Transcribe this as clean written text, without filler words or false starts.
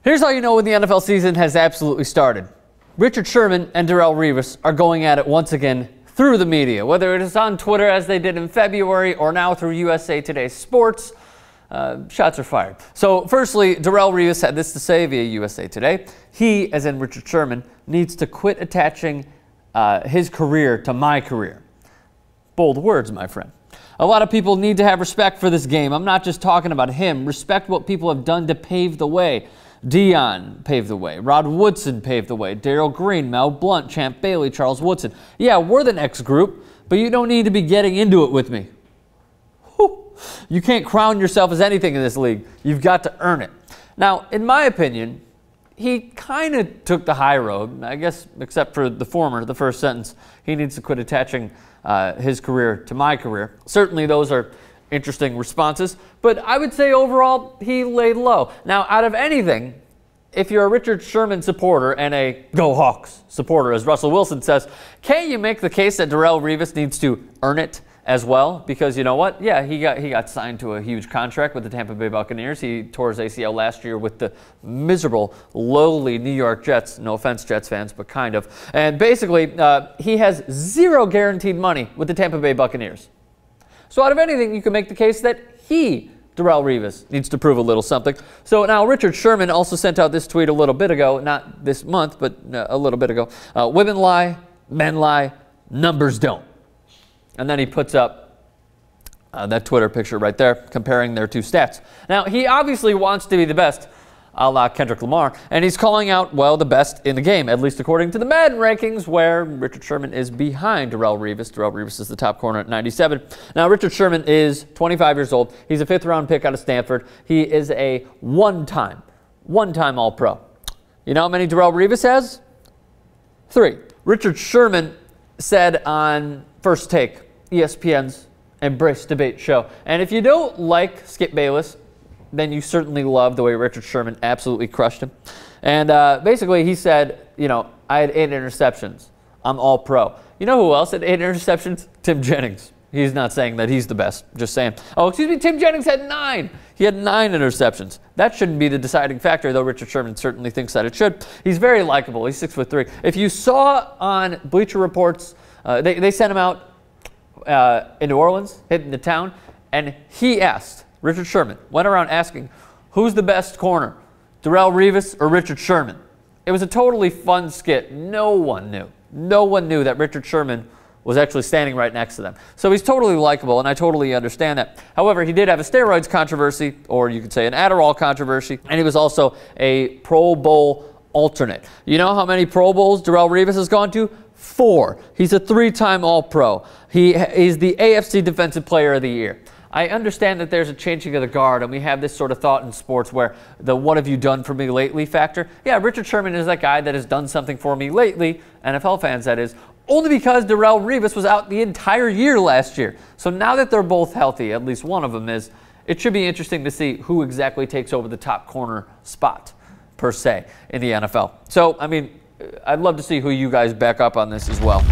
Here's how you know when the NFL season has absolutely started. Richard Sherman and Darrelle Revis are going at it once again through the media, whether it is on Twitter as they did in February or now through USA Today's Sports. Shots are fired. So firstly, Darrelle Revis had this to say via USA Today. He, as in Richard Sherman, needs to quit attaching his career to my career. Bold words, my friend. A lot of people need to have respect for this game. I'm not just talking about him. Respect what people have done to pave the way. Dion paved the way. Rod Woodson paved the way. Darrell Green, Mel Blount, Champ Bailey, Charles Woodson. Yeah, we're the next group, but you don't need to be getting into it with me. Whew. You can't crown yourself as anything in this league. You've got to earn it. Now, in my opinion, he kind of took the high road, I guess, except for the former, the first sentence. He needs to quit attaching his career to my career. Certainly those are interesting responses, but I would say overall he laid low. Now, out of anything, if you're a Richard Sherman supporter and a Go Hawks supporter, as Russell Wilson says, can you make the case that Darrelle Revis needs to earn it as well? Because you know what? Yeah, he got signed to a huge contract with the Tampa Bay Buccaneers. He tore his ACL last year with the miserable, lowly New York Jets. No offense, Jets fans, but kind of. And basically, he has zero guaranteed money with the Tampa Bay Buccaneers. So out of anything, you can make the case that Darrelle Revis, needs to prove a little something. So now Richard Sherman also sent out this tweet a little bit ago, not this month, but a little bit ago. Women lie, men lie, numbers don't. And then he puts up that Twitter picture right there, comparing their two stats. Now, he obviously wants to be the best, a la Kendrick Lamar, and he's calling out, well, the best in the game, at least according to the Madden rankings, where Richard Sherman is behind Darrelle Revis. Darrelle Revis is the top corner at 97. Now, Richard Sherman is 25 years old. He's a fifth-round pick out of Stanford. He is a one-time All-Pro. You know how many Darrelle Revis has? 3. Richard Sherman said on First Take, ESPN's Embrace Debate show, and if you don't like Skip Bayless, then you certainly love the way Richard Sherman absolutely crushed him. And basically he said, you know, I had 8 interceptions. I'm all pro. You know who else had 8 interceptions? Tim Jennings. He's not saying that he's the best, just saying. Oh, excuse me, Tim Jennings had 9. He had 9 interceptions. That shouldn't be the deciding factor, though Richard Sherman certainly thinks that it should. He's very likable. He's 6'3". If you saw on Bleacher Report's, they sent him out in New Orleans, hitting the town, and he asked, Richard Sherman went around asking, who's the best corner, Darrelle Revis or Richard Sherman? It was a totally fun skit. No one knew that Richard Sherman was actually standing right next to them. So he's totally likable, and I totally understand that. However, he did have a steroids controversy, or you could say an Adderall controversy, and he was also a Pro Bowl alternate. You know how many Pro Bowls Darrelle Revis has gone to? 4. He's a 3-time All-Pro. He's the AFC Defensive Player of the Year. I understand that there's a changing of the guard, and we have this sort of thought in sports where the what have you done for me lately factor. Yeah, Richard Sherman is that guy that has done something for me lately, NFL fans that is, only because Darrelle Revis was out the entire year last year. So now that they're both healthy, at least one of them is, it should be interesting to see who exactly takes over the top corner spot, per se, in the NFL. So, I mean, I'd love to see who you guys back up on this as well.